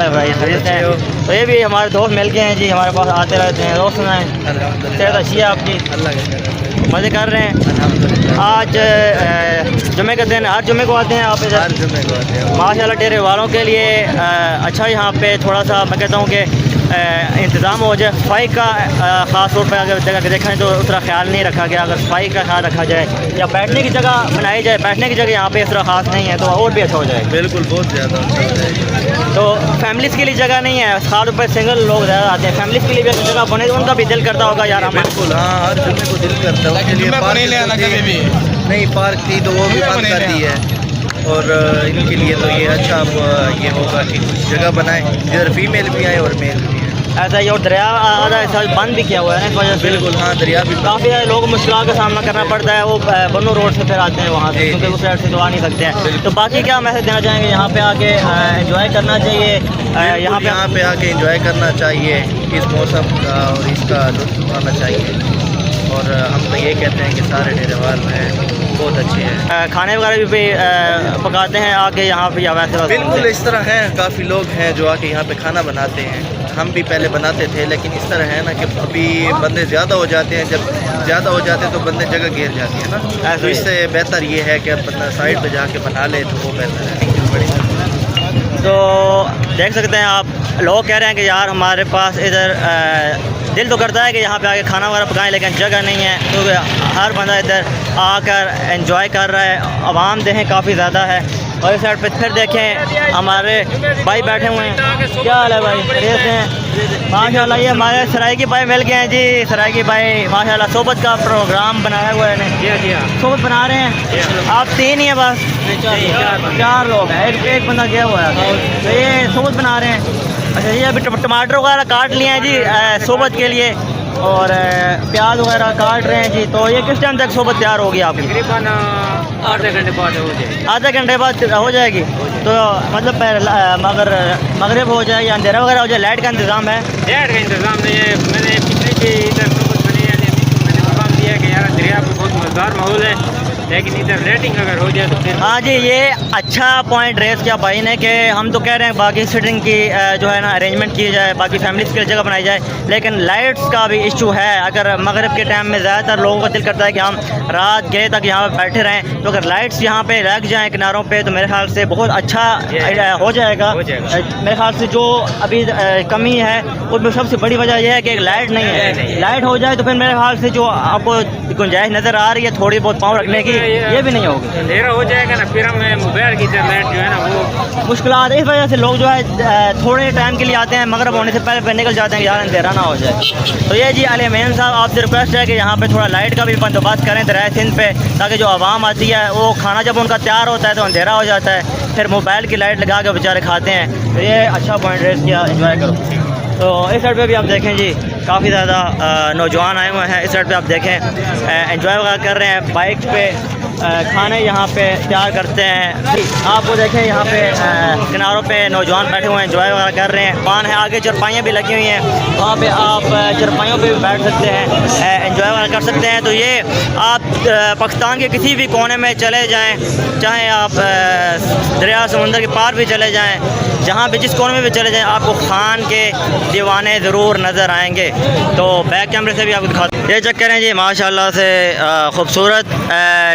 भाई खरीद हैं। तो ये भी हमारे दोस्त मिल गए हैं जी, हमारे पास आते रहते हैं, दोस्त हैं। सेहत अच्छी है आपकी? मज़े कर रहे हैं। आज जुमे का दिन, हर जुमे को आते हैं आप इधर? हर जुमे को आते हैं माशाल्लाह। डेरे वालों के लिए अच्छा यहाँ पे थोड़ा सा मैं कहता हूँ कि इंतज़ाम हो जाए सफाई का। ख़ास तौर पर अगर देखें तो उतना ख्याल नहीं रखा गया। अगर सफाई का ख्याल रखा जाए या बैठने की जगह बनाई जाए, बैठने की जगह यहाँ पे इस तरह ख़ास नहीं है तो और भी अच्छा हो जाए। बिल्कुल, बहुत ज़्यादा अच्छा हो जाएगा। तो फैमिलीज़ के लिए जगह नहीं है, खास तौर पर सिंगल लोग ज़्यादा आते हैं। फैमिलीज़ के लिए भी जगह बने तो उनका भी दिल करता होगा यार हम। बिल्कुल, हाँ, हर जुमे को दिल करता है। नहीं, पार्क थी तो वो भी बंद कर दी है। और इनके लिए तो ये अच्छा अब ये होगा कि जगह बनाए इधर फीमेल भी आए और मेल भी आए। ऐसा ही। और दरिया आधा ऐसा बंद भी किया हुआ है ना इस वजह से। बिल्कुल, हाँ, दरिया भी काफ़ी सारे लोग मुश्किल का सामना करना पड़ता है। वो बन्नू रोड से फिर आते हैं वहाँ से, क्योंकि उस साइड से तो आ नहीं सकते हैं। तो बाकी क्या मैसेज देना चाहेंगे? यहाँ पे आके एंजॉय करना चाहिए, यहाँ पे आके एंजॉय करना चाहिए इस मौसम का और इसका लुत्फ़ उठाना चाहिए। और हम तो ये कहते हैं कि सारे डेरेवाल हैं बहुत अच्छे हैं। खाने वगैरह भी पकाते हैं आके यहाँ पे या वैसे? बिल्कुल, इस तरह हैं, काफ़ी लोग हैं जो आके यहाँ पे खाना बनाते हैं। हम भी पहले बनाते थे, लेकिन इस तरह है ना कि अभी बंदे ज़्यादा हो जाते हैं। जब ज़्यादा हो जाते हैं तो बंदे जगह घेर जाती है ना, तो इससे बेहतर ये है कि अब बंदा साइड पे जाके बना ले तो वो बेहतर है। तो देख सकते हैं आप, लोग कह रहे हैं कि यार हमारे पास इधर दिल तो करता है कि यहाँ पे आके खाना वगैरह पकाएं, लेकिन जगह नहीं है। तो हर बंदा इधर आकर एंजॉय कर रहा है। आवाम देखें काफ़ी ज़्यादा है। और इस साइड पे फिर देखें हमारे भाई बैठे हुए हैं। क्या हाल है भाई? खैरियत से हैं? माशाल्लाह। ये हमारे सराइकी भाई मिल गए हैं जी। सराइकी भाई माशाल्लाह सोबत का प्रोग्राम बनाया हुआ है। जी, सोबत बना रहे हैं। आप 3 ही हैं बस? 4 लोग हैं, एक बंदा गया हुआ है। तो ये सोबत बना रहे हैं। अच्छा, ये अभी टमाटर वगैरह काट लिए हैं जी सोबत के लिए, और प्याज वगैरह काट रहे हैं जी। तो ये किस टाइम तक सोबत तैयार होगी आपकी? तकरीबन आधे घंटे बाद हो जाएगी। आधे घंटे बाद हो जाएगी। तो मतलब मगर मगरिब हो जाए या अंधेरा वगैरह हो जाए, लाइट का इंतज़ाम है? लाइट का इंतज़ाम नहीं है। मैंने पिछली की इधर सोबत बनी है, मैंने मकाम दिया कि यार दरिया पर बहुत मज़ेदार माहौल है, लेकिन इधर लाइटिंग अगर हो जाए तो फिर। हाँ जी, ये अच्छा पॉइंट रेस किया भाई ने कि हम तो कह रहे हैं बाकी सिटिंग की जो है ना अरेंजमेंट की जाए, बाकी फैमिलीज़ के लिए जगह बनाई जाए, लेकिन लाइट्स का भी इशू है। अगर मगरिब के टाइम में ज़्यादातर लोगों का दिल करता है कि हम रात गए तक यहाँ पर बैठे रहें, तो अगर लाइट्स यहाँ पे लग जाएँ किनारों पे तो मेरे ख्याल से बहुत अच्छा हो जाएगा। मेरे ख्याल से जो अभी कमी है उसमें सबसे बड़ी वजह यह है कि लाइट नहीं है। लाइट हो जाए तो फिर मेरे ख्याल से जो आपको गुंजाइश नज़र आ रही है थोड़ी बहुत पाँव रखने की, ये भी नहीं होगी। अंधेरा हो जाएगा ना, फिर हमें मोबाइल की लाइट जो है ना वो मुश्किलात। इस वजह से लोग जो है थोड़े टाइम के लिए आते हैं, मगरिब होने से पहले निकल जाते हैं कि यार अंधेरा ना हो जाए। तो ये जी अली मेन साहब, आपसे रिक्वेस्ट है कि यहाँ पे थोड़ा लाइट का भी बंदोबस्त करें दरिया सिंध पे, ताकि जो आवाम आती है वो खाना जब उनका तैयार होता है तो अंधेरा हो जाता है, फिर मोबाइल की लाइट लगा के बेचारे खाते हैं। तो ये अच्छा पॉइंट रेस किया, एंजॉय करो। तो इस साइड पे भी आप देखें जी काफ़ी ज़्यादा नौजवान आए हुए हैं। इस साइड पे आप देखें एंजॉय वगैरह कर रहे हैं, बाइक पे खाने यहाँ पे तैयार करते हैं। आपको देखें यहाँ पे किनारों पे नौजवान बैठे हुए हैं, एंजॉय वगैरह कर रहे हैं। पान है, आगे चरपाइयाँ भी लगी हुई हैं, वहाँ पे आप चरपाइयों पे भी बैठ सकते हैं, एंजॉय वगैरह कर सकते हैं। तो ये आप पाकिस्तान के किसी भी कोने में चले जाएँ, चाहे आप दरिया समुंदर के पार भी चले जाएँ, जहाँ भी जिस कोने में भी चले जाएँ, आपको खान के दीवाने ज़रूर नज़र आएंगे। तो बैक कैमरे से भी आपको दिखाते हैं। ये चेक करें जी, माशाल्लाह से खूबसूरत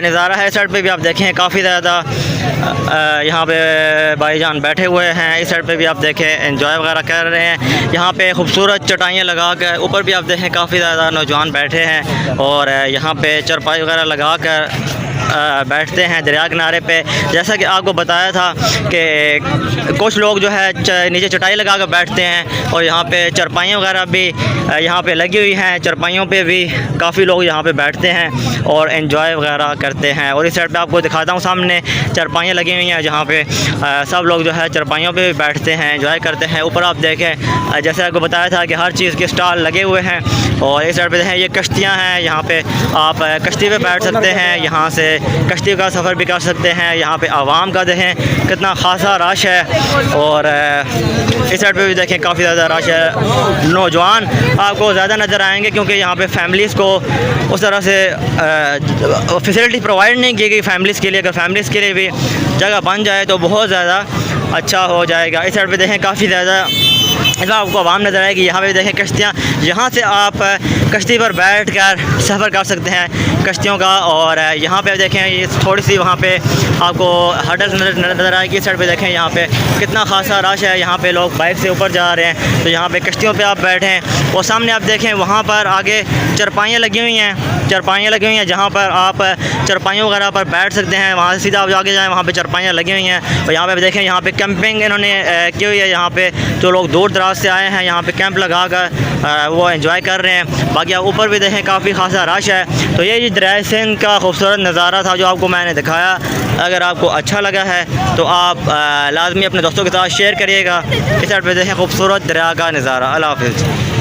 नज़ारा है। इस साइड पे भी आप देखें काफ़ी ज़्यादा यहाँ पे भाईजान बैठे हुए हैं। इस साइड पे भी आप देखें एंजॉय वगैरह कर रहे हैं। यहाँ पे खूबसूरत चटाइयाँ लगा कर, ऊपर भी आप देखें काफ़ी ज़्यादा नौजवान बैठे हैं, और यहाँ पे चरपाई वगैरह लगा कर बैठते हैं दरिया किनारे पे। जैसा कि आपको बताया था कि कुछ लोग जो है नीचे चटाई लगा कर बैठते हैं, और यहाँ पे चरपाइयाँ वगैरह भी यहाँ पे लगी हुई हैं। चरपाइयों पे भी काफ़ी लोग यहाँ पे बैठते हैं और एंजॉय वगैरह करते हैं। और इस साइड पे आपको दिखाता हूँ, सामने चरपाइयाँ लगी हुई हैं जहाँ पे सब लोग जो है चरपाइयों पे भी बैठते हैं, एंजॉय करते हैं। ऊपर आप देखें जैसे आपको बताया था कि हर चीज़ के स्टॉल लगे हुए हैं। और इस साइड पे देखें ये कश्तियाँ हैं, यहाँ पे आप कश्ती पे बैठ सकते हैं, यहाँ से कश्ती का सफ़र भी कर सकते हैं। यहाँ पे आवाम का देखें कितना खासा रश है। और इस साइड पे भी देखें काफ़ी ज़्यादा रश है। नौजवान आपको ज़्यादा नज़र आएंगे क्योंकि यहाँ पे फैमिलीज़ को उस तरह से फैसिलिटी प्रोवाइड नहीं की गई फैमिलीज़ के लिए। अगर फैमिलीज़ के लिए भी जगह बन जाए तो बहुत ज़्यादा अच्छा हो जाएगा। इस साइड पे देखें काफ़ी ज़्यादा इसमें आपको आवाम नज़र आएगी। यहाँ पे देखें कश्तियाँ, यहाँ से आप कश्ती पर बैठ कर सफ़र कर सकते हैं कश्तियों का। और यहाँ पे देखें ये थोड़ी सी वहाँ पे आपको हडल्स नज़र आएगी। इस साइड पे देखें यहाँ पे कितना खासा रश है, यहाँ पे लोग बाइक से ऊपर जा रहे हैं, तो यहाँ पे कश्तियों पे आप बैठें। और सामने आप देखें वहाँ पर आगे चरपाइयाँ लगी हुई हैं, चरपाइयाँ लगी हुई हैं जहाँ पर आप चरपाइयों वगैरह पर बैठ सकते हैं। वहाँ से सीधा आप आगे जाएँ, वहाँ पे चरपाइयाँ लगी हुई हैं। और यहाँ पे देखें यहाँ पे कैंपिंग इन्होंने की हुई है। यहाँ पे जो लोग दूर दराज से आए हैं यहाँ पे कैंप लगा कर वो एंजॉय कर रहे हैं। बाकी आप ऊपर भी देखें काफ़ी खासा रश है। तो ये जी दरियाए सिंध का खूबसूरत नज़ारा था जो आपको मैंने दिखाया। अगर आपको अच्छा लगा है तो आप लाजमी अपने दोस्तों के साथ शेयर करिएगा। इस साइड पे देखें खूबसूरत दरिया का नज़ारा। अल्लाह हाफ़िज़।